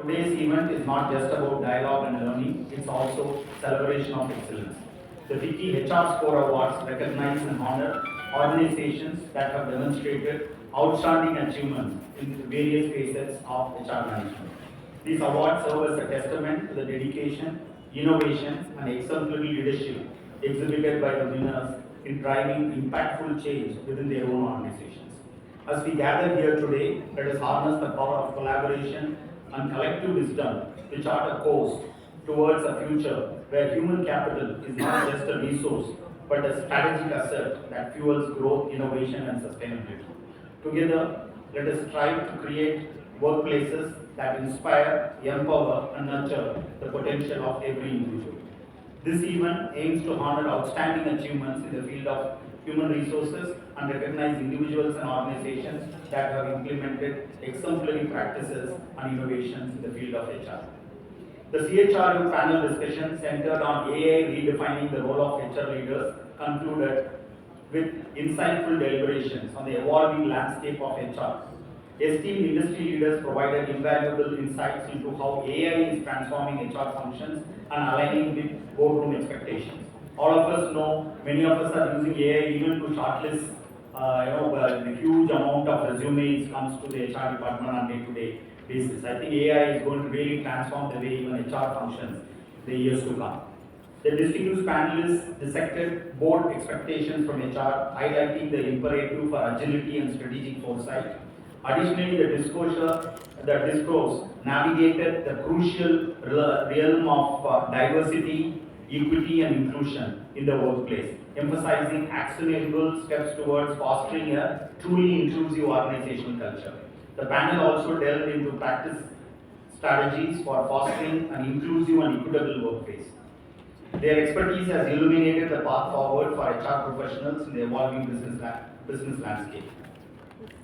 Today's event is not just about dialogue and learning, it's also celebration of excellence. The FICCI HR Score Awards recognize and honor organizations that have demonstrated outstanding achievements in various facets of HR management. These awards serve as a testament to the dedication, innovation, and exemplary leadership exhibited by the winners in driving impactful change within their own organizations. As we gather here today, let us harness the power of collaboration and collective wisdom to chart a course towards a future where human capital is not just a resource but a strategic asset that fuels growth, innovation, and sustainability. Together, let us strive to create workplaces that inspire, empower, and nurture the potential of every individual. This event aims to honor outstanding achievements in the field of human resources and recognize individuals and organizations that have implemented exemplary practices and innovations in the field of HR. The CHRU panel discussion centered on AI redefining the role of HR leaders concluded with insightful deliberations on the evolving landscape of HR. Esteemed industry leaders provided invaluable insights into how AI is transforming HR functions and aligning with boardroom expectations. All of us know, many of us are using AI even to shortlist the huge amount of resumes comes to the HR department on day-to-day basis. I think AI is going to really transform the way even HR functions in the years to come. The distinguished panelists dissected board expectations from HR, highlighting the imperative for agility and strategic foresight. Additionally, the discourse navigated the crucial realm of diversity, equity, and inclusion in the workplace, emphasizing actionable steps towards fostering a truly inclusive organizational culture. The panel also delved into practice strategies for fostering an inclusive and equitable workplace. Their expertise has illuminated the path forward for HR professionals in the evolving business landscape.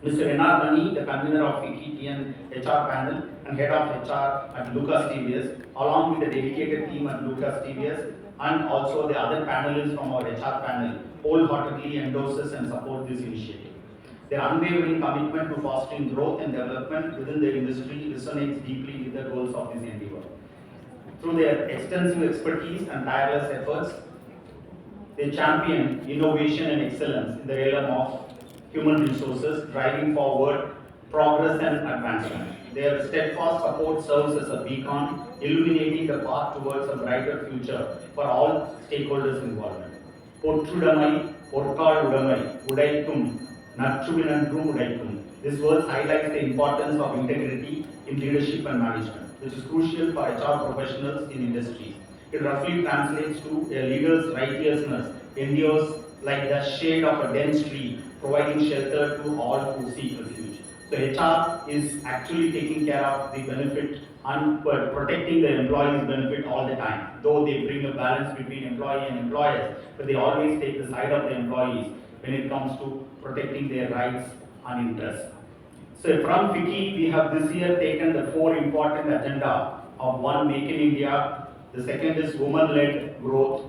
Mr. N.R. Mani, the convener of FICCI and HR panel and head of HR at Lucas TVS, along with the dedicated team at Lucas TVS, and also the other panelists from our HR panel, wholeheartedly endorses and supports this initiative. Their unwavering commitment to fostering growth and development within the industry resonates deeply with the goals of this endeavor. Through their extensive expertise and tireless efforts, they champion innovation and excellence in the realm of human resources, driving forward progress and advancement. Their steadfast support serves as a beacon, illuminating the path towards a brighter future for all stakeholders involved. Potrudamai, Porkal Udamai, Udaikum, Natchuvinandrum Udaikum. This verse highlights the importance of integrity in leadership and management, which is crucial for HR professionals in industries. It roughly translates to a leader's righteousness endures like the shade of a dense tree, providing shelter to all who seek refuge. So HR is actually taking care of the benefit and protecting the employee's benefit all the time. Though they bring a balance between employee and employers, but they always take the side of the employees when it comes to protecting their rights and interests. So from FICCI, we have this year taken the 4 important agenda of one, Make in India. The second is women-led growth.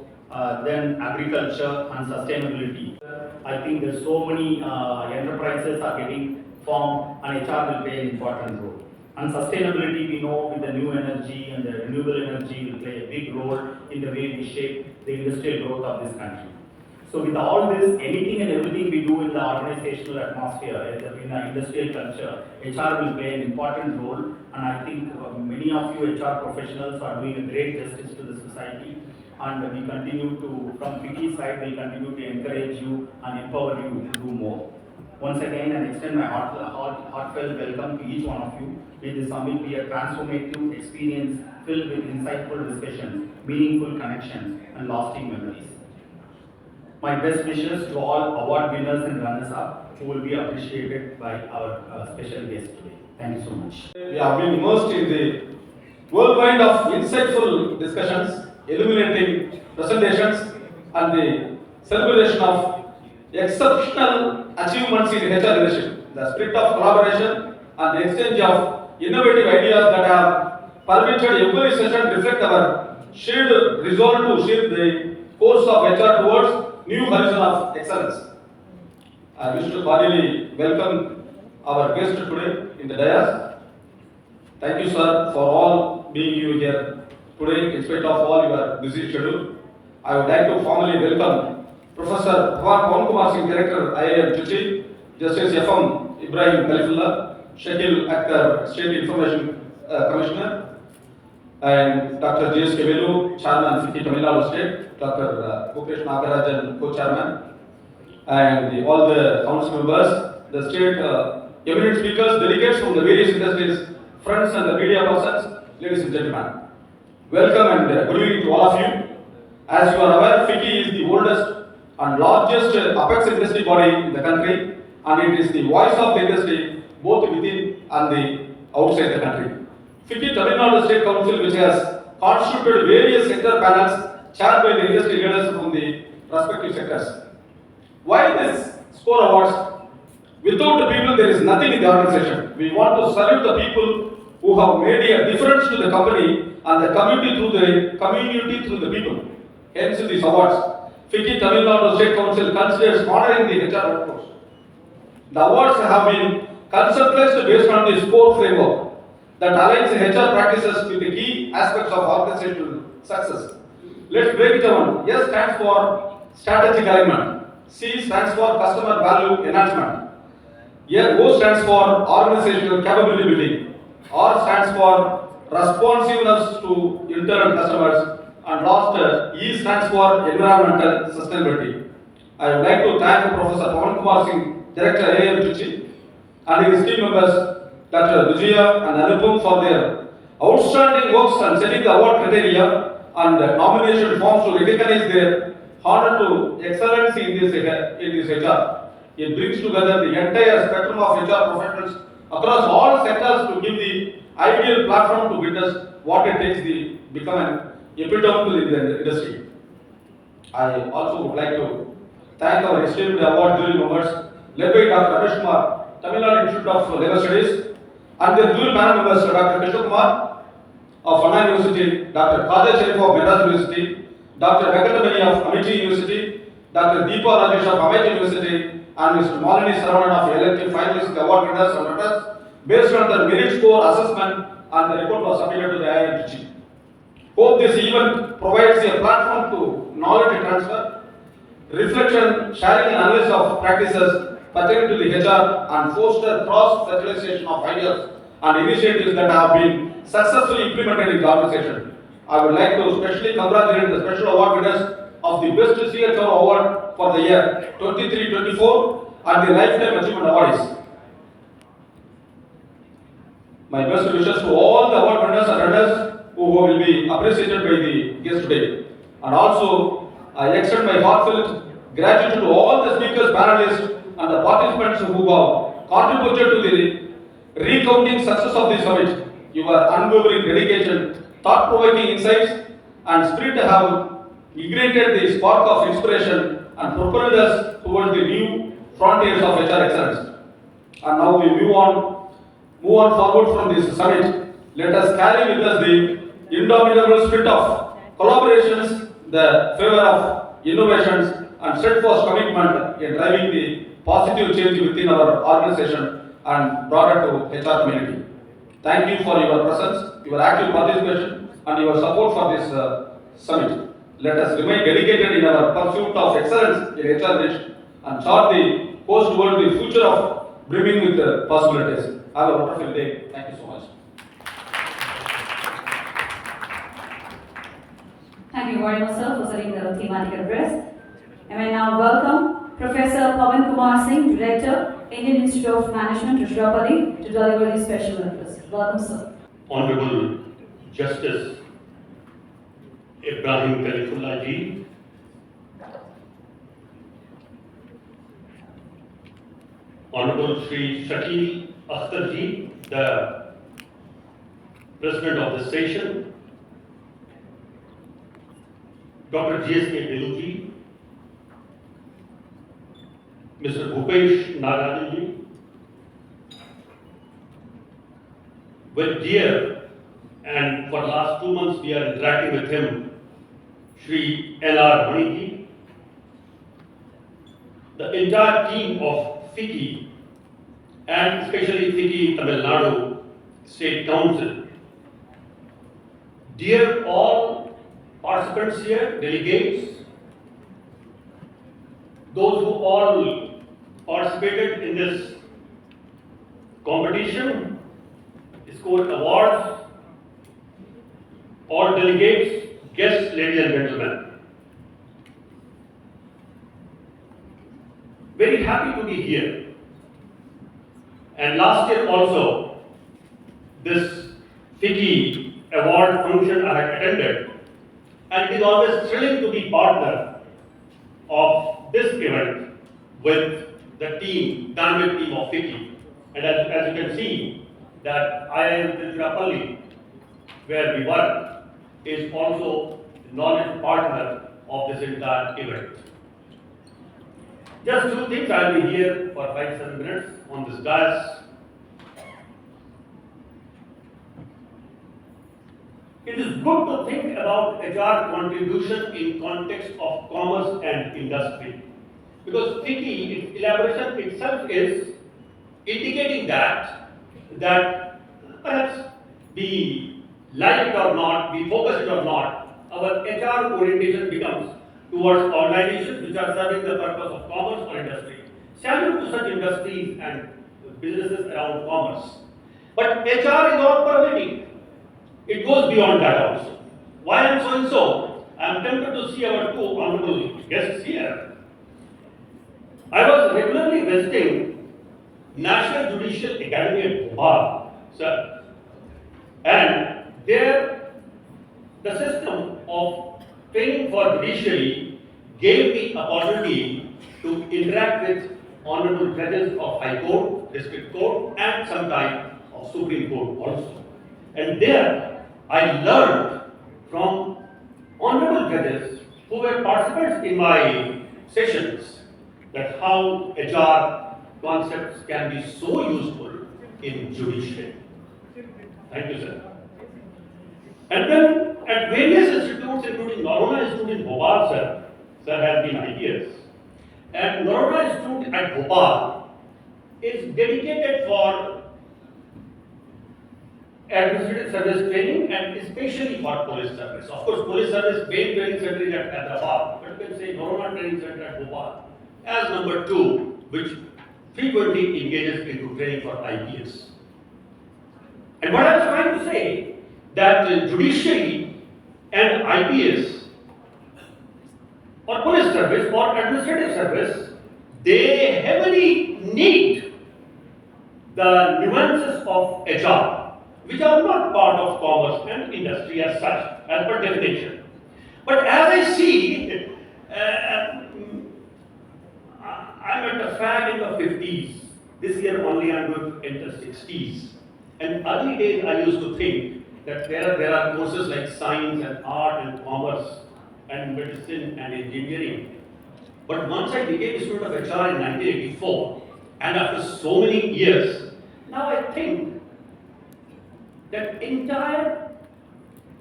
Then agriculture and sustainability. I think there's so many enterprises are getting formed and HR will play an important role. And sustainability, we know with the new energy and the renewable energy will play a big role in the way we shape the industrial growth of this country. So with all this, anything and everything we do in the organizational atmosphere, in the industrial culture, HR will play an important role. And I think many of you HR professionals are doing a great justice to the society. And we continue to, from FICCI side, we continue to encourage you and empower you to do more. Once again, I extend my heartfelt welcome to each one of you. May this summit be a transformative experience filled with insightful discussions, meaningful connections, and lasting memories. My best wishes to all award winners and runners-up who will be appreciated by our special guest today. Thank you so much. We have been immersed in the whirlwind of insightful discussions, illuminating presentations, and the celebration of exceptional achievements in HR leadership. The spirit of collaboration and the exchange of innovative ideas that have permitted every session reflect our shared resolve to shape the course of HR towards new horizon of excellence. I wish to cordially welcome our guest today in the dais. Thank you, sir, for all being you here today, in spite of all your busy schedule. I would like to formally welcome Professor Kumar Singh, Director, IIM Trichy, Justice F.M. Ibrahim Khalifullah, Shakil Akhtar, State Information Commissioner, and Dr. J.S. Velu, Chairman, FICCI Tamil Nadu State, Dr. Bhupesh Nagarajan, Co-Chairman, and all the council members, the state eminent speakers, delegates from the various industries, friends and the media persons, ladies and gentlemen. Welcome and good evening to all of you. As you are aware, FICCI is the oldest and largest apex industry body in the country, and it is the voice of the industry both within and the outside the country. FICCI Tamil Nadu State Council, which has constituted various sector panels chaired by the industry leaders from the respective sectors. Why this score awards? Without the people, there is nothing in the organization. We want to salute the people who have made a difference to the company and the community through the people. Hence, these awards. FICCI Tamil Nadu State Council considers honoring the HR workforce. The awards have been conceptualized based on the score framework that aligns HR practices with the key aspects of organizational success. Let's break it down. S stands for strategic alignment. C stands for customer value enhancement. Here, O stands for organizational capability building. R stands for responsiveness to internal customers. And last, E stands for environmental sustainability. I would like to thank Professor Kumar Singh, Director AIM Trichy, and his team members, Dr. Vijaya and Anupam, for their outstanding works and setting the award criteria and nomination forms to recognize their honor to excellence in this HR. It brings together the entire spectrum of HR professionals across all sectors to give the ideal platform to witness what it takes to become an epitome to the industry. I also would like to thank our esteemed award jury members led by Dr. Kumar, Tamil Nadu Institute of Labour Studies, and their jury panel members Dr. Mr.Kumar of Anna University, Dr. Khaja Sharif of Madras University, Dr. Venkatamani of Amity University, Dr. Deepa Rajesh of Amity University, and Mr. Malini Saravanan of LNT finalists, the award winners and winners, based on the merit score assessment, and the report was submitted to the IIM. Hope this event provides a platform to knowledge transfer, reflection, sharing and analysis of practices pertaining to the HR, and foster cross-fertilization of ideas and initiatives that have been successfully implemented in the organization. I would like to especially congratulate the special award winners of the Best CHR Award for the year 23-24 and the Lifetime Achievement Awards. My best wishes to all the award winners and runners who will be appreciated by the guests today. And also, I extend my heartfelt gratitude to all the speakers, panelists, and the participants who have contributed to the recounting success of this summit. Your unwavering dedication, thought-provoking insights, and spirit have ignited the spark of inspiration and propelled us towards the new frontiers of HR excellence. And now we move on forward from this summit. Let us carry with us the indomitable spirit of collaborations, the favor of innovations, and steadfast commitment in driving the positive change within our organization and broader to HR community. Thank you for your presence, your active participation, and your support for this summit. Let us remain dedicated in our pursuit of excellence in HR niche and chart the course toward the future of brimming with possibilities. Have a wonderful day. Thank you so much. Thank you very much, sir, for setting the thematic address. And I now welcome Professor Pawan Kumar Singh, Director, Indian Institute of Management, Trichy, to deliver the special address. Welcome, sir. Honorable Justice Ibrahim Khalifullah ji, Honorable Shri Shakil Akhtar ji, the President of the session, Dr. J.S. Velu ji, Mr. Bhupesh Nagarajan ji, well, dear, and for the last 2 months we are interacting with him, Shri N.R. Mani ji, the entire team of FICCI and especially FICCI Tamil Nadu State Council. Dear all participants here, delegates, those who all participated in this competition, scored awards, all delegates, guests, ladies and gentlemen. Very happy to be here. And last year also, this FICCI award function I had attended, and it is always thrilling to be partner of this event with the team, dynamic team of FICCI. And as you can see, that IIM Tiruchirappalli, where we work, is also the knowledge partner of this entire event. Just two things, I will be here for 5-7 minutes on this dais. It is good to think about HR contribution in context of commerce and industry. Because FICCI, its elaboration itself is indicating that perhaps we like it or not, we focus it or not, our HR orientation becomes towards organizations which are serving the purpose of commerce or industry. Salute to such industries and businesses around commerce. But HR is all pervading. It goes beyond that also. Why I am saying so? I am tempted to see our two honorable guests here. I was regularly visiting National Judicial Academy at Bhopal, sir. And there, the system of training for judiciary gave me opportunity to interact with honorable judges of High Court, District Court, and sometimes of Supreme Court also. And there, I learned from honorable judges who were participants in my sessions that how HR concepts can be so useful in judiciary. Thank you, sir. And then at various institutes, including Narona Institute in Bhopal, sir has been ideas. And Narona Institute at Bhopal is dedicated for administrative service training and especially for police service. Of course, police service main training center is at Hyderabad, but you can say Narona Training Center at Bhopal as number 2, which frequently engages into training for IPS. And what I was trying to say, that judiciary and IPS or police service or administrative service, they heavily need the nuances of HR, which are not part of commerce and industry as such, as per definition. But as I see, I'm at the fag in the 50s. This year only I'm going to enter 60s. And early days I used to think that there are courses like science and art and commerce and medicine and engineering. But once I became a student of HR in 1984, and after so many years, now I think that entire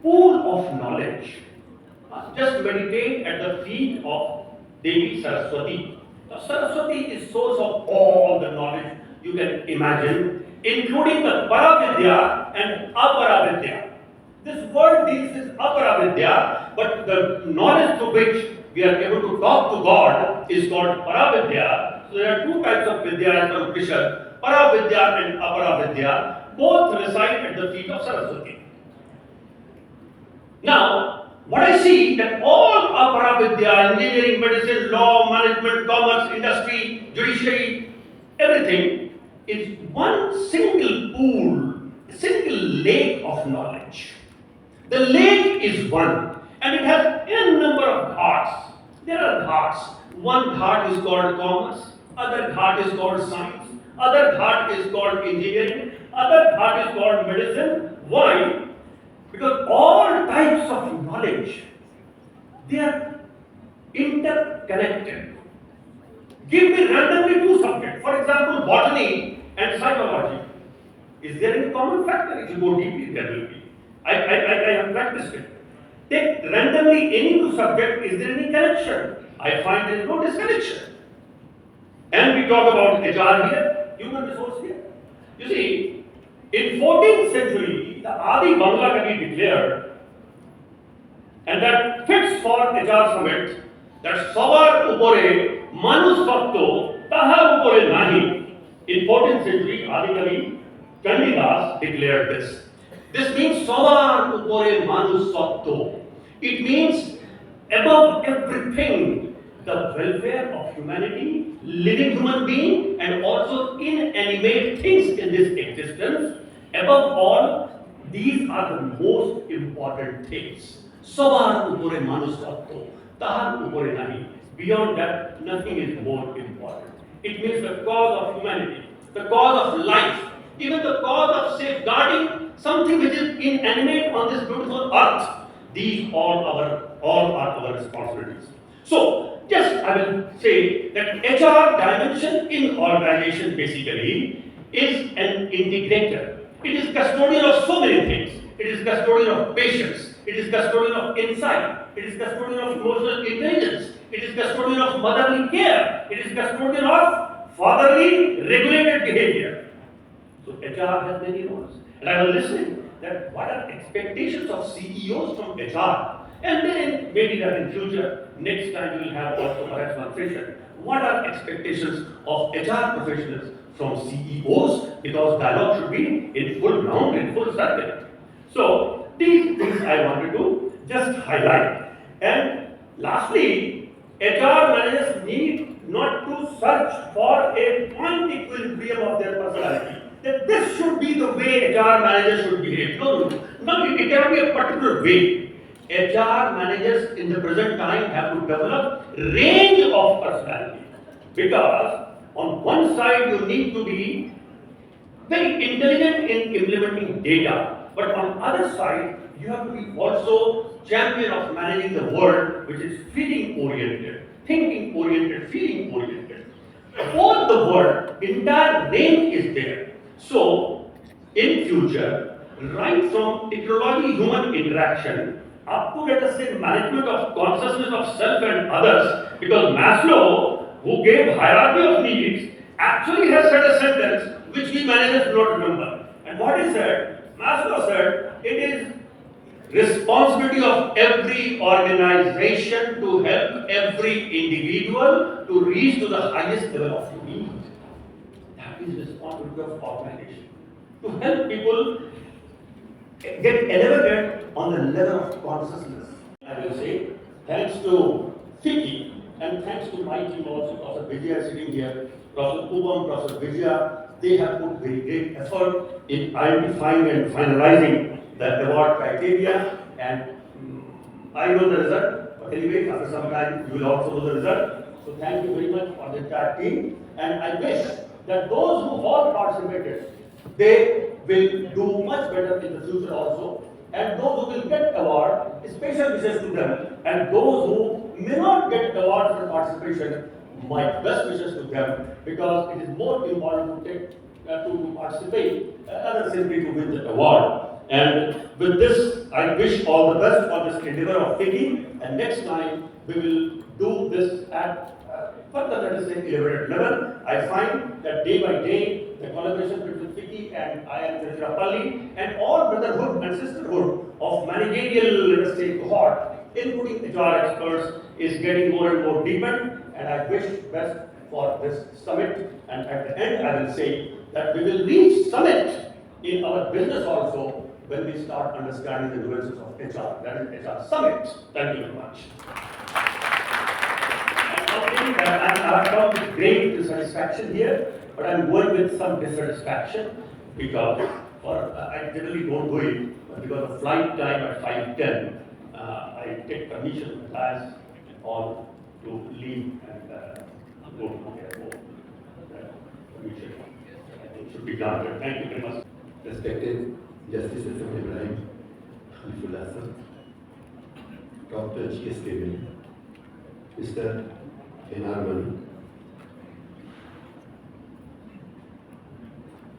pool of knowledge, just meditate at the feet of Devi Saraswati. Now, Saraswati is source of all the knowledge you can imagine, including the Paravidya and Aparavidya. This word deals with Aparavidya, but the knowledge through which we are able to talk to God is called Paravidya. So there are two types of Vidya in the Upanishad, Paravidya and Aparavidya, both reside at the feet of Saraswati. Now, what I see that all Aparavidya, engineering, medicine, law, management, commerce, industry, judiciary, everything is one single pool, a single lake of knowledge. The lake is one, and it has n number of ghats. There are ghats. One ghat is called commerce, other ghat is called science, other ghat is called engineering, other ghat is called medicine. Why? Because all types of knowledge, they are interconnected. Give me randomly two subjects. For example, botany and psychology. Is there any common factor? If you go deeply, there will be. I have practiced it. Take randomly any two subjects. Is there any connection? I find there is no disconnection. And we talk about HR here, human resource here. You see, in 14th century, the Adi Bangla Kavi declared, and that fits for HR summit, that Savar Upore Manus Fakto Taha Upore Nahi. In 14th century, Adi Kavi Chandidas declared this. This means Savar Upore Manus Fakto. It means above everything, the welfare of humanity, living human being, and also inanimate things in this existence. Above all, these are the most important things. Savar upore manus satto, tahar upore nahi. Beyond that, nothing is more important. It means the cause of humanity, the cause of life, even the cause of safeguarding something which is inanimate on this beautiful earth. These all are our responsibilities. So, just I will say that HR dimension in organization basically is an integrator. It is custodian of so many things. It is custodian of patience. It is custodian of insight. It is custodian of emotional intelligence. It is custodian of motherly care. It is custodian of fatherly regulated behavior. So HR has many roles. And I was listening that what are expectations of CEOs from HR? And then maybe that in future, next time we will have also perhaps one session. What are expectations of HR professionals from CEOs? Because dialogue should be in full round, in full circle. So these things I wanted to just highlight. And lastly, HR managers need not to search for a point equilibrium of their personality. That this should be the way HR managers should behave. No, it cannot be a particular way. HR managers in the present time have to develop range of personality. Because on one side you need to be very intelligent in implementing data, but on other side you have to be also champion of managing the world, which is feeling oriented, thinking oriented, feeling oriented. Both the world, entire range is there. So, in future, right from technology human interaction up to, let us say, management of consciousness of self and others, because Maslow, who gave hierarchy of needs, actually has said a sentence which we managers do not remember. And what he said? Maslow said, it is responsibility of every organization to help every individual to reach to the highest level of need. That is responsibility of organization. To help people get elevated on the level of consciousness. I will say, thanks to FICCI and thanks to my team also, Professor Vijaya sitting here, Professor Ubam, Professor Vijaya, they have put very great effort in identifying and finalizing the award criteria, and I know the result, but anyway, after some time, you will also know the result. So thank you very much for the entire team, and I wish that those who all participated, they will do much better in the future also, and those who will get award, special wishes to them, and those who may not get award for participation, my best wishes to them, because it is more important to take to participate rather simply to win the award. And with this, I wish all the best for this endeavor of FICCI, and next time we will do this at further, let us say, elevated level. I find that day by day, the collaboration between FICCI and IIM Tiruchirappalli and all brotherhood and sisterhood of managerial, let us say, cohort, including HR experts, is getting more and more deepened, and I wish best for this summit. And at the end, I will say that we will reach summit in our business also when we start understanding the nuances of HR. That is HR summit. Thank you very much. I have come with great satisfaction here, but I'm going with some dissatisfaction because I generally don't do it, but because of flight time at 5:10, I take permission from class all to leave and go to my airport. Permission, I think, should be granted. Thank you very much. Respected Justice Mr. Ibrahim Khalifullah sir, Dr. G.S. Kevin, Mr. N.R. Mani,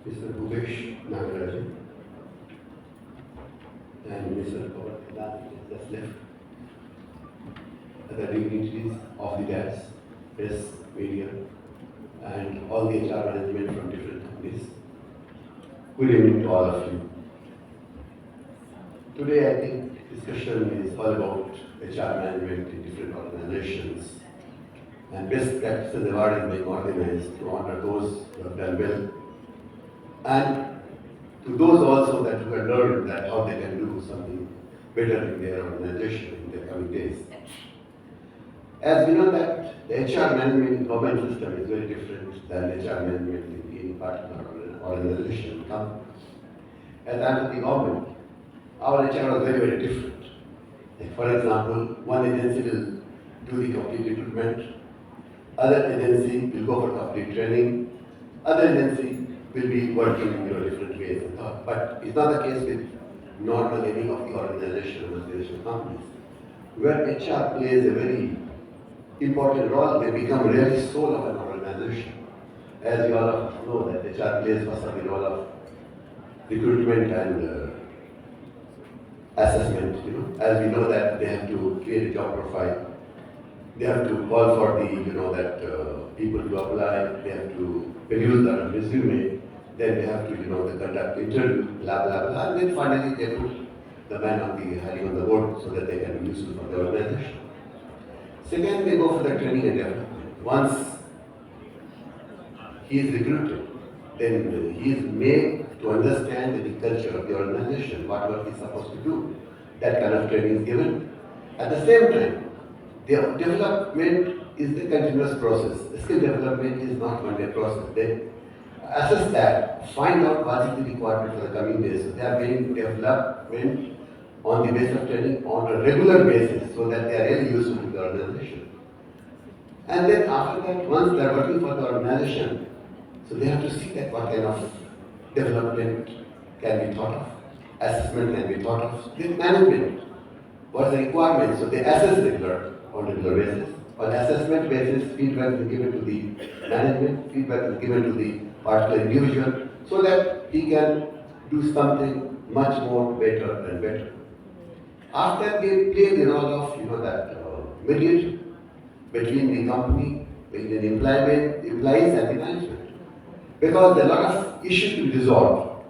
Mr. Bhupesh Nagarajan, and Mr. Kaval just left. Other dignitaries of the dais, press, media, and all the HR management from different companies. Good evening to all of you. Today, I think discussion is all about HR management in different organizations and best practices award is being organized to honor those who have done well and to those also that who have learned that how they can do something better in their organization in the coming days. As we know that the HR management in government system is very different than HR management in any particular organization, company. As under the government, our HR was very, very different. Like for example, one agency will do the complete recruitment, other agency will go for complete training, other agency will be working in different ways. But it's not the case with normal any of the organization or multinational companies, where HR plays a very important role. They become really soul of an organization. As you all of us know that HR plays first of the role of recruitment and assessment. As we know that they have to create a job profile, they have to call for the people to apply, they have to produce their resume, then they have to they conduct interview, blah blah blah, and then finally they put the man on the hiring on the board so that they can be useful for the organization. Second, they go for the training and development. Once he is recruited, then he is made to understand the culture of the organization, what work he is supposed to do. That kind of training is given. At the same time, the development is the continuous process. Skill development is not one-day process. They assess that, find out what is the requirement for the coming days. So they are getting development on the basis of training on a regular basis so that they are really useful to the organization. And then after that, once they are working for the organization, so they have to see that what kind of development can be thought of, assessment can be thought of, then management, what is the requirement, so they assess on regular basis. On assessment basis, feedback is given to the management, feedback is given to the particular individual, so that he can do something much more better and better. After they play the role of mediator between the company, between the employees and the management. Because there are a lot of issues to be resolved,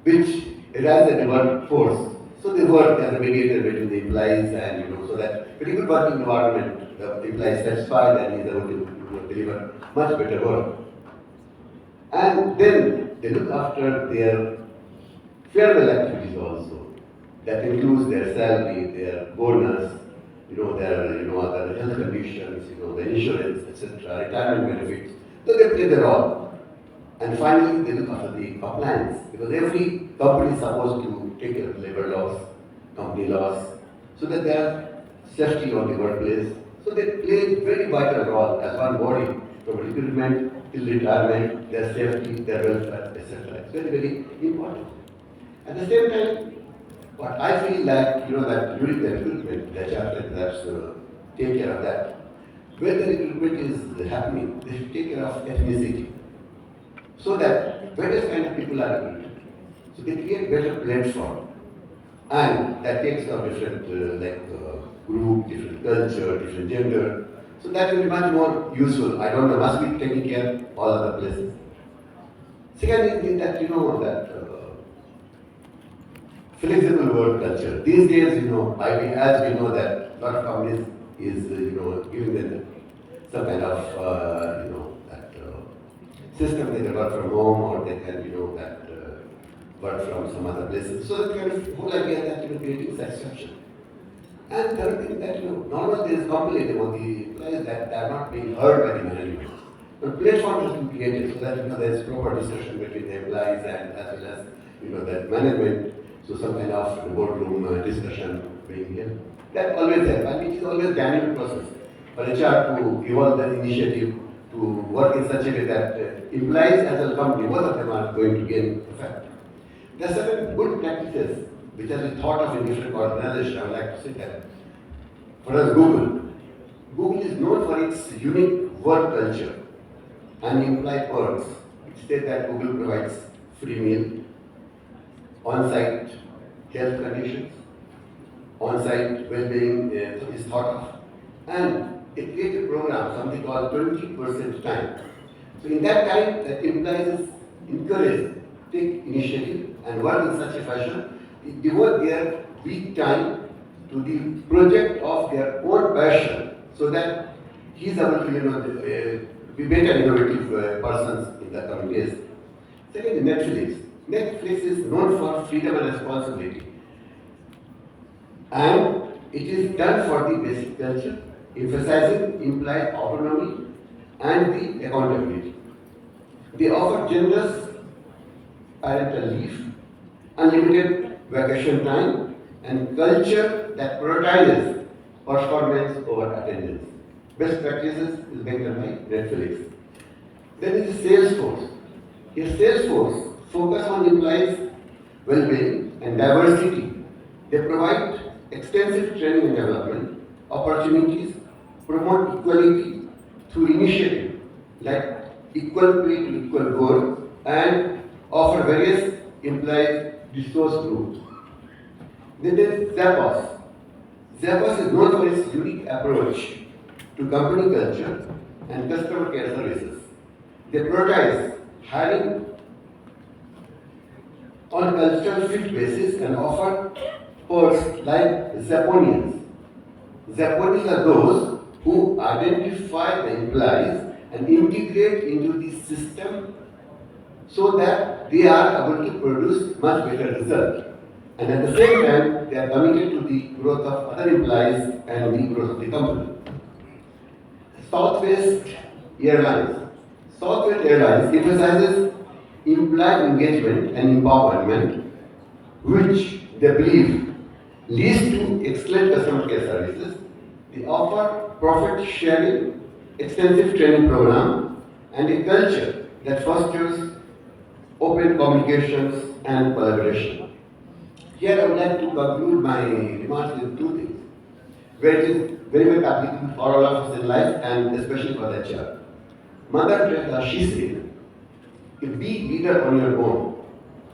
which arise at the workforce. So they work as a mediator between the employees and so that pretty good working environment, the employee is satisfied and is able to deliver much better work. And then they look after their farewell activities also. That includes their salary, their bonus, their other health conditions, the insurance, etc., retirement benefits. So they play the role. And finally, they look after the compliance, because every company is supposed to take care of labor laws, company laws, so that they have safety on the workplace. So they play a very vital role as one body, from recruitment till retirement, their safety, their welfare, etc. It's very, very important. At the same time, what I feel like, that during the recruitment, the HR has to take care of that. When the recruitment is happening, they should take care of ethnicity. So that various kind of people are recruited. So they create better platform. And that takes care of different group, different culture, different gender. So that will be much more useful. I don't know, must be taking care of all other places. Second is that, flexible work culture. These days, as we know that a lot of companies is, giving them some kind of, system they can work from home or they can, work from some other places. So that kind of whole idea that creating satisfaction. And third thing that, normally there is complaint about the employees that they are not being heard by the management. But platform has been created so that, there is proper discussion between the employees and as well as, the management. So some kind of boardroom discussion being here. That always happens, and it is always a dynamic process for HR to evolve the initiative to work in such a way that employees as well as company, both of them are going to gain effect. There are certain good practices which have been thought of in different organizations. I would like to say that. For us, Google is known for its unique work culture and employee perks. It states that Google provides free meal, on-site health conditions, on-site well-being is thought of, and it creates a program, something called 20% time. So in that time, the employees is encouraged take initiative and work in such a fashion, devote their week time to the project of their own passion, so that he is able to, be better innovative persons in the coming days. Second, Netflix. Netflix is known for freedom and responsibility, and it is done for the basic culture, emphasizing implied autonomy and the accountability. They offer generous parental leave, unlimited vacation time, and culture that prioritizes performance over attendance. Best practices is being done by Netflix. Then is Salesforce. Here, Salesforce focus on employees' well-being and diversity. They provide extensive training and development opportunities, promote equality through initiatives like equal pay to equal goal, and offer various employee resource groups. Then there is Zappos. Zappos is known for its unique approach to company culture and customer care services. They prioritize hiring on a cultural fit basis and offer perks like Zapponians. Zapponians are those who identify the employees and integrate into the system so that they are able to produce much better results. And at the same time, they are committed to the growth of other employees and the growth of the company. Southwest Airlines. Southwest Airlines emphasizes employee engagement and empowerment, which they believe leads to excellent customer care services. They offer profit sharing, extensive training program, and a culture that fosters open communications and collaboration. Here I would like to conclude my remarks with two things, where it is very much applicable for all of us in life and especially for the HR. Mother Teresa, she said, to be leader on your own,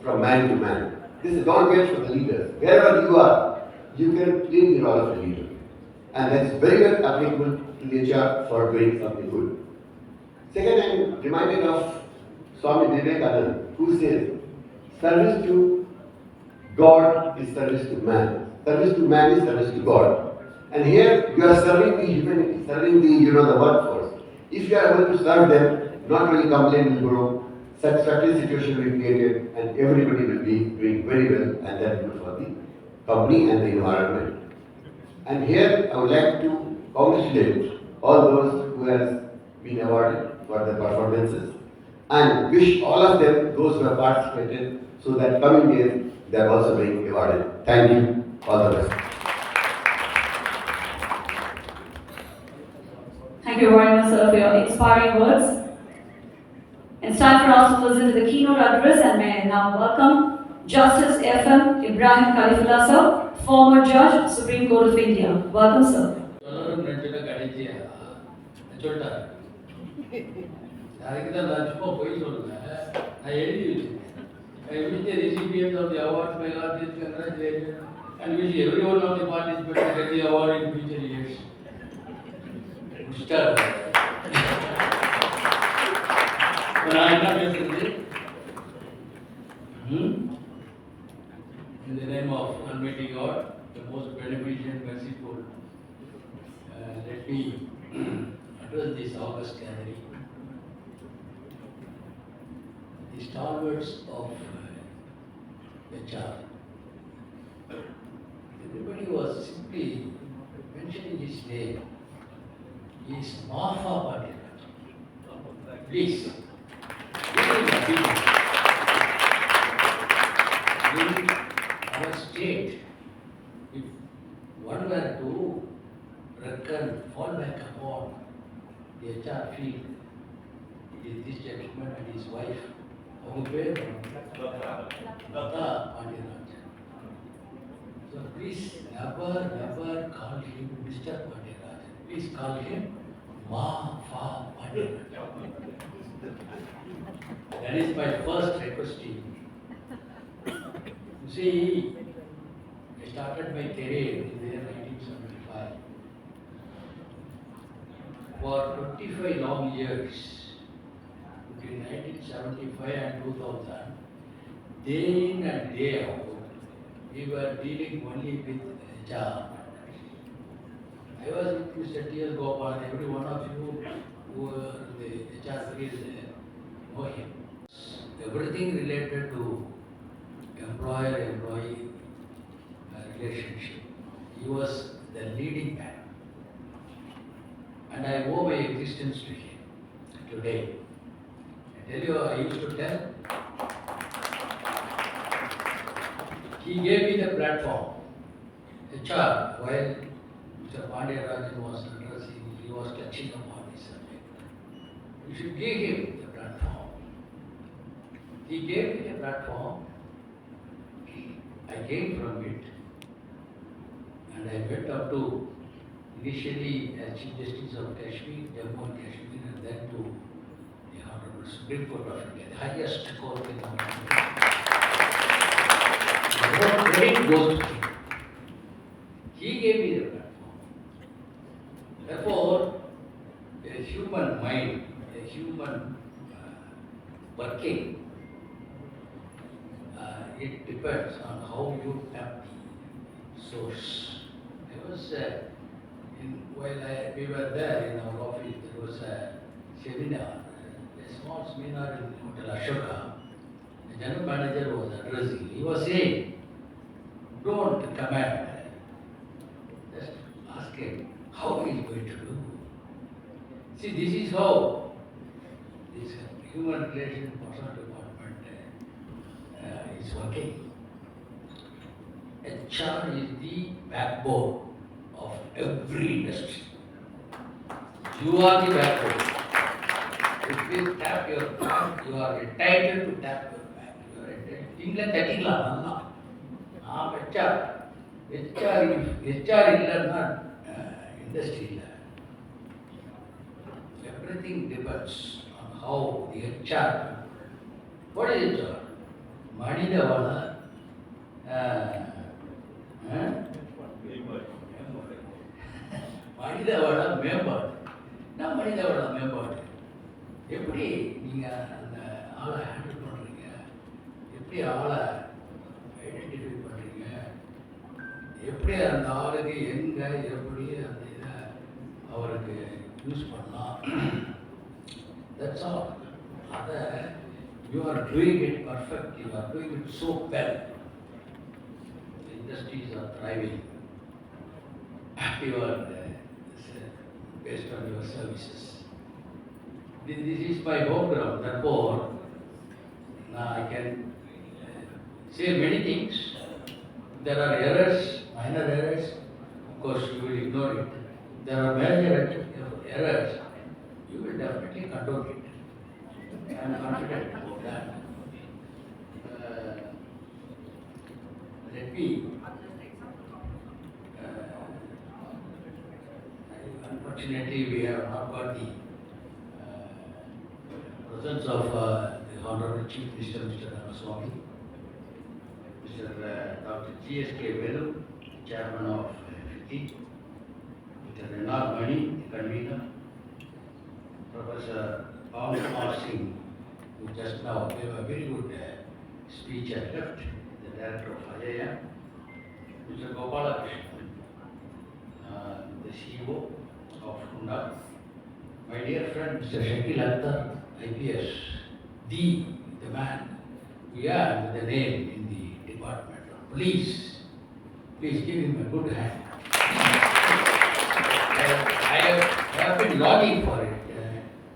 from man to man. This is don't wait for the leaders. Wherever you are, you can play the role of a leader. And that is very well applicable to the HR for doing something good. Second, I am reminded of Swami Vivekananda, who says, service to God is service to man. Service to man is service to God. And here you are serving the humanity, serving the the workforce. If you are able to serve them, not only complaint will grow, satisfactory situation will be created, and everybody will be doing very well, and that is good for the company and the environment. And here I would like to congratulate all those who have been awarded for their performances, and wish all of them, those who have participated, so that coming days they are also being awarded. Thank you. All the best. Thank you very much, sir, for your inspiring words. It's time for us to listen to the keynote address, and may I now welcome Justice F.M. Ibrahim Khalifullah, sir, former Judge, Supreme Court of India. Welcome, sir. I wish the recipients of the award may got this congratulations, and wish every one of the participants get the award in future years. Start. In the name of Almighty God, the most beneficent, merciful, let me address this august gathering. The stalwarts of HR. Everybody was simply mentioning his name. He is Maha Patil. Please, in our state, if one were to reckon, fall back upon the HR field, it is this gentleman and his wife, so please never call him Mr. Pandirajan. Please call him Ma-Fa Pandirajan. That is my first request to you. You see, I started my career in the year 1975. For 25 long years, between 1975 and 2000, day in and day out, we were dealing only with HR. I was with Mr. T.L. Gopal, and every one of you who were in the HR field know him. Everything related to employer-employee relationship. He was the leading man. And I owe my existence to him today. I tell you, I used to tell, he gave me the platform. HR, while Mr. Pandya was addressing, he was touching upon this subject. You should give him the platform. He gave me the platform. I came from it. And I went up to, initially as Chief Justice of Kashmir, Jammu and Kashmir, and then to the Honorable Supreme Court of India, the highest court in the country. The credit goes to him. He gave me the platform. Therefore, a human mind, a human working, it depends on how you tap the source. I was while we were there in our office, there was a seminar, a small seminar in Hotel Ashoka. The general manager was addressing. He was saying, don't command. Just ask him how he is going to do. See, this is how this human relation personal department is working. HR is the backbone of every industry. You are the backbone. If you tap your back, you are entitled to tap your back. You are entitled. England that HR இல்லைன்னா industry இல்லை. Everything depends on how the HR. What is HR? மனித வள மனித வள மேம்பாடு. நான் மனித வள மேம்பாடு எப்படி நீங்கள் அந்த ஆளை ஹேண்டில் பண்ணுறீங்க, எப்படி ஆளை ஐடென்டிஃபை பண்ணுறீங்க, எப்படி அந்த ஆளுக்கு எங்கே எப்படி அந்த இதை அவருக்கு யூஸ் பண்ணலாம், தட்ஸ் ஆல். அதை you are doing it perfect, you are doing it so well. The industries are thriving. You are based on your services. This is my background. Therefore, now I can say many things. There are errors, minor errors. Of course, you will ignore it. There are major errors. You will definitely condone it. I am confident about that. Let me. Unfortunately, we have not got the presence of the Honorable Chief Minister, Mr. Ramaswamy, Mr. Dr. G.S.K. Velu, Chairman of FICCI, Mr. Renar Mani, Convener, Professor Pawan Kumar Singh, who just now gave a very good speech and left, the Director of IIM, Mr. Gopalakrishnan, the CEO of Honda, my dear friend Mr. Shakil Akhtar, IPS, the man, we are with the name in the department. Please give him a good hand. I have been longing for it.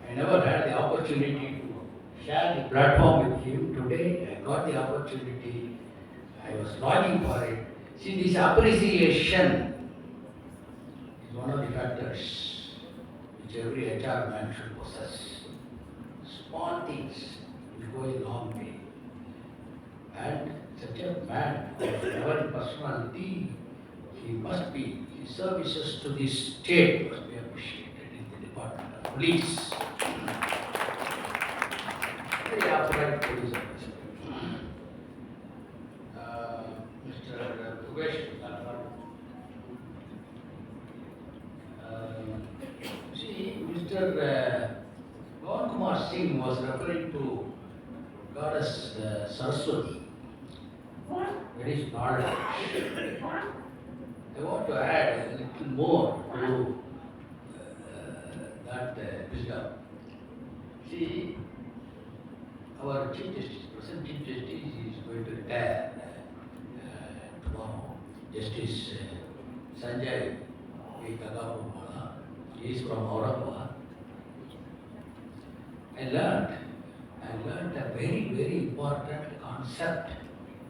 I never had the opportunity to share the platform with him. Today I got the opportunity. I was longing for it. See, this appreciation is one of the factors which every HR man should possess. Small things will go a long way. And such a man of level personality, he must be, his services to the state must be appreciated in the Department of Police. Very upright police officer. Mr. Ugesh, see, Mr. Pawan Kumar Singh was referring to Goddess Saraswati. that is knowledge. I want to add a little more to that wisdom. See, our Chief Justice, present Chief Justice is going to retire tomorrow. Justice Sanjay V. Kagapumala, he is from Aurangabad. I learned a very, very important concept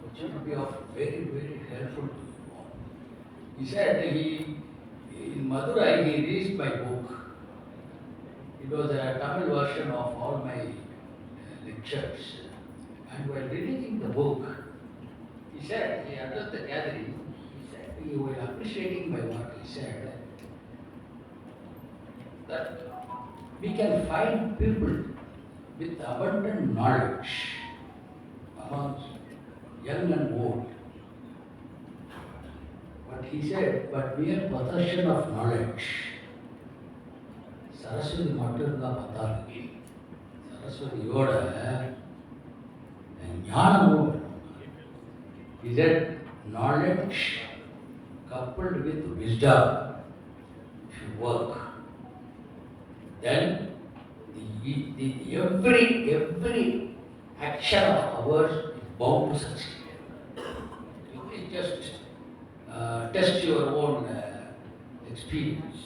which will be of very, very helpful to you all. He said in Madurai he read my book. It was a Tamil version of all my lectures. And while reading the book, he said, he addressed the gathering, he said, you were appreciating my work. He said that we can find people with abundant knowledge amongst young and old. But he said, but mere possession of knowledge. Saraswati மட்டும்தான் பத்தாது. சரஸ்வதியோட ஞானமும். He said, knowledge coupled with wisdom, if you work, then every action of ours is bound to succeed. You can just test your own experience.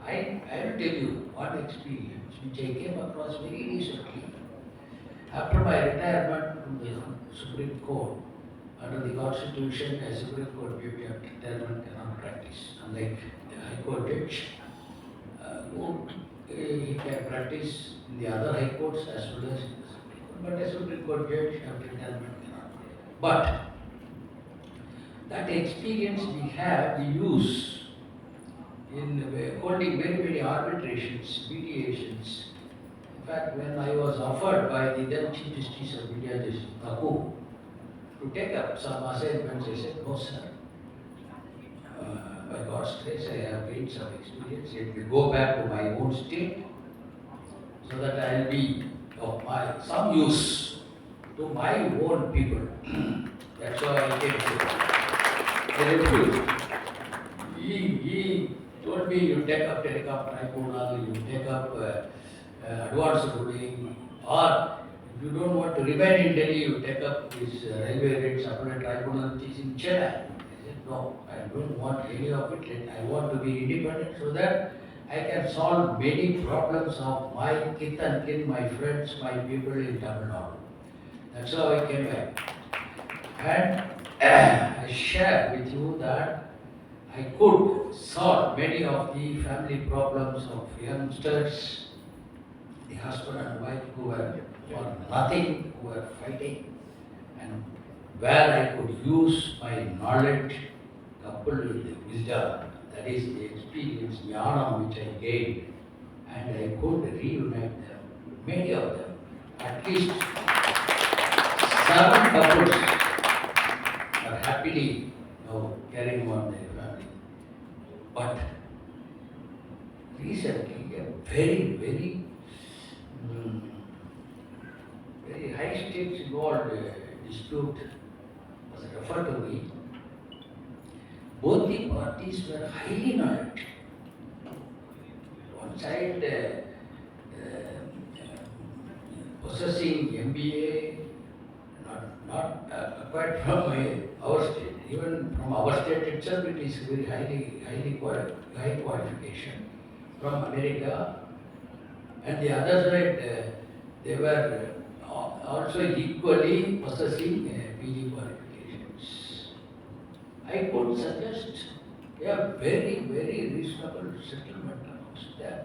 I will tell you one experience which I came across very recently. After my retirement from the Supreme Court, under the Constitution, a Supreme Court duty of retirement cannot practice. Unlike the High Court judge, he can practice in the other High Courts as well as in the Supreme Court. But a Supreme Court judge after retirement cannot. But that experience we use in holding very, very arbitrations, mediations. In fact, when I was offered by the then Chief Justice of India, Justice Thakur, to take up some assignments, I said, no sir. By God's grace, I have gained some experience. Let me go back to my own state so that I will be of some use to my own people. That's why I came to the refused. He told me, you take up telecom tribunal, you take up advanced ruling, or if you don't want to remain in Delhi, you take up this railway rate supplement tribunal which is in Chennai. I said, no, I don't want any of it. I want to be independent so that I can solve many problems of my kith and kin, my friends, my people in Tamil Nadu. That's how I came back. And I share with you that I could solve many of the family problems of youngsters, the husband and wife who were for nothing, who were fighting, and where I could use my knowledge coupled with the wisdom, that is the experience, jnana which I gained, and I could reunite them, many of them, at least 7 couples are happily now carrying on their family. But recently, a very, very, very high stakes involved dispute was referred to me. Both the parties were highly knowledgeable. One side possessing MBA, not apart from our state, even from our state itself, it is very high qualification from America. And the other side, they were also equally possessing PG qualifications. I could suggest a very, very reasonable settlement amongst them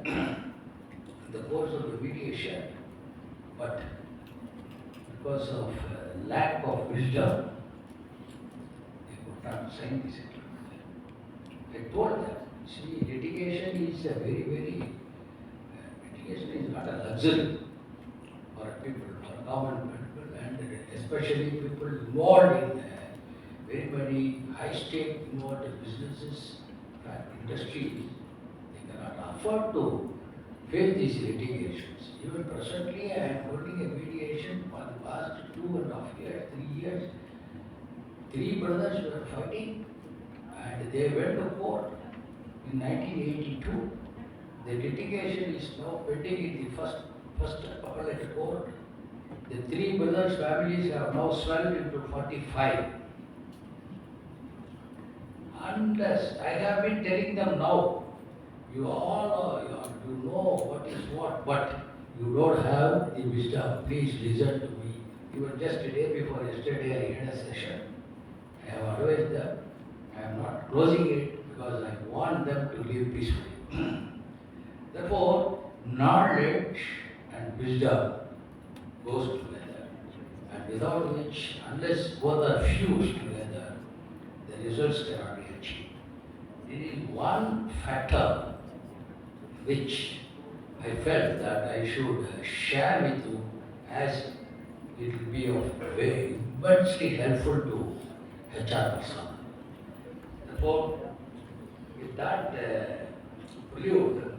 in the course of the mediation, but because of lack of wisdom, they could not sign the settlement. I told them, see, litigation is a litigation is not a luxury for people, for common people, and especially people involved in very many high-stake involved businesses, industries. They cannot afford to face these litigations. Even presently, I am holding a mediation for the past 2.5 years, 3 years. three brothers were fighting and they went to court in 1982. The litigation is now pending in the first appellate court. The three brothers' families have now swelled into 45. Unless I have been telling them now, you all you know what is what, but you don't have the wisdom. Please listen to me. Even just the day before yesterday, I had a session. I have advised them. I am not closing it because I want them to live peacefully. Therefore, knowledge and wisdom goes together, and without which, unless both are fused together, the results cannot be achieved. There is one factor which I felt that I should share with you, as it will be of very immensely helpful to HR person. Therefore, with that prelude,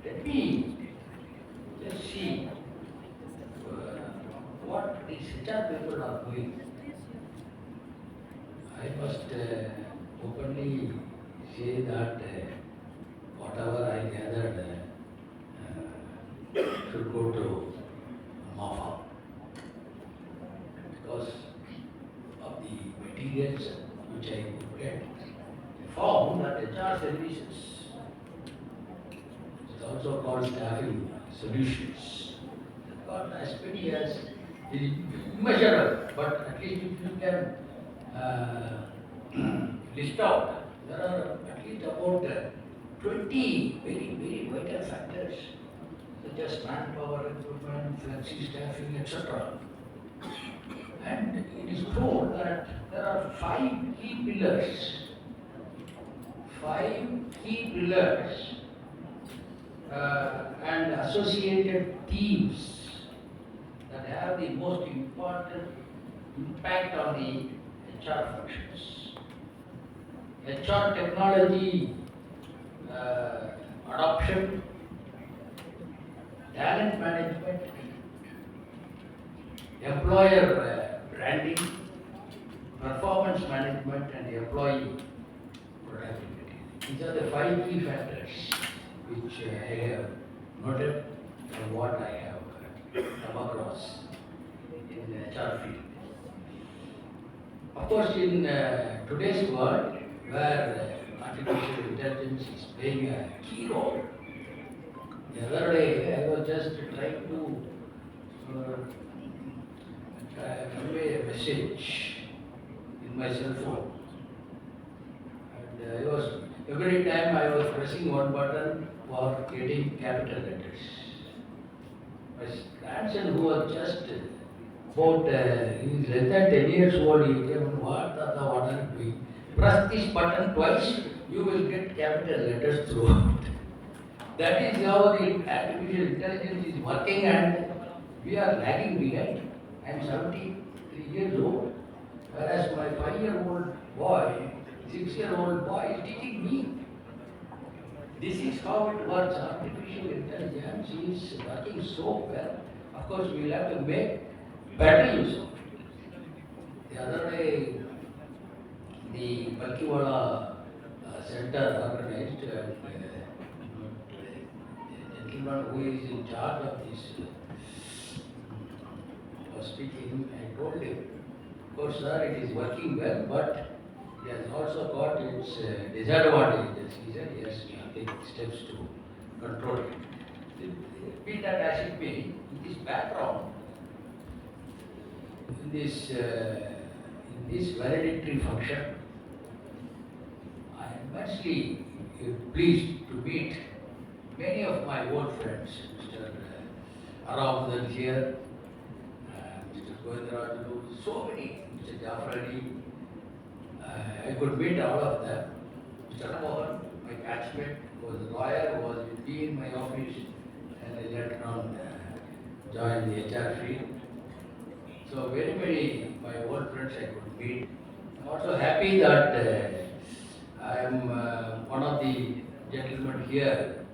let me just see what these HR people are doing. I must openly say that whatever I gathered should go to MAFA because of the materials which I could get. I found that HR services is also called staffing solutions. Got as many as immeasurable, but at least if you can list out, there are at least about 20 very vital factors such as manpower, recruitment, flexi staffing, etc. And it is told that there are 5 key pillars. 5 key pillars and associated themes that have the most important impact on the HR functions. HR technology adoption, talent management, employer branding, performance management, and employee productivity. These are the 5 key factors which I have noted and what I have come across in the HR field. Of course, in today's world, where artificial intelligence is playing a key role, the other day I was just trying to convey a message in my cell phone. And every time I was pressing one button for getting capital letters. My grandson, who was just about, he is less than 10 years old, he came, what are you doing? Press this button twice, you will get capital letters throughout. That is how the artificial intelligence is working, and we are lagging behind. I am 73 years old, whereas my 5-year-old boy, 6-year-old boy is teaching me. This is how it works. Artificial intelligence is working so well. Of course, we will have to make better use of it. The other day, the Balkiwala Center organized, and the gentleman who is in charge of this was speaking. I told him, of course, sir, it is working well, but it has also got its disadvantages. He said, yes, we have taken steps to control it. Be that as it may, in this background, in this validatory function, I am immensely pleased to meet many of my old friends, Mr. Aram here, Mr. Govindaraju, so many, Mr. Jafrani. I could meet all of them. Mr. Mohan, my catchmate, was a lawyer, was with me in my office, and I later on joined the HR field. So very many my old friends I could meet. I'm also happy that I am one of the gentlemen here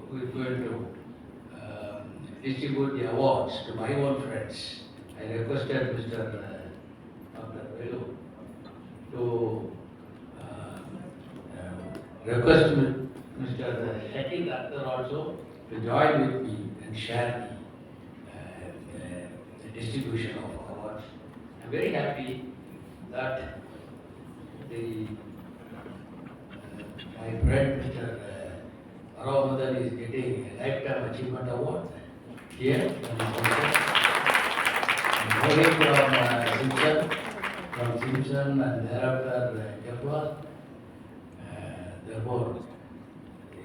who is going to distribute the awards to my own friends. I requested Mr. Dr. Velu to request Mr. Shakil Akhtar also to join with me and share the distribution of awards. I'm very happy that my friend Mr. Aramadan is getting a Lifetime Achievement Award here in from Simpson and thereafter Kepler. Therefore,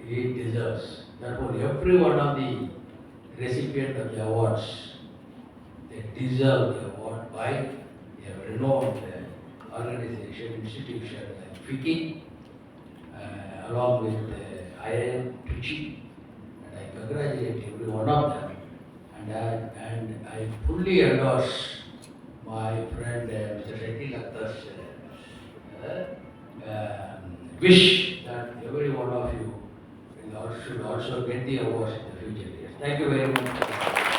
he deserves. Therefore, every one of the recipient of the awards, they deserve the award by a renowned organization, institution like FICCI, along with FICCI, and I congratulate every one of them. And I fully endorse my friend Mr. Shakil Akhtar's wish that every one of you should also get the awards in the future years. Thank you very much.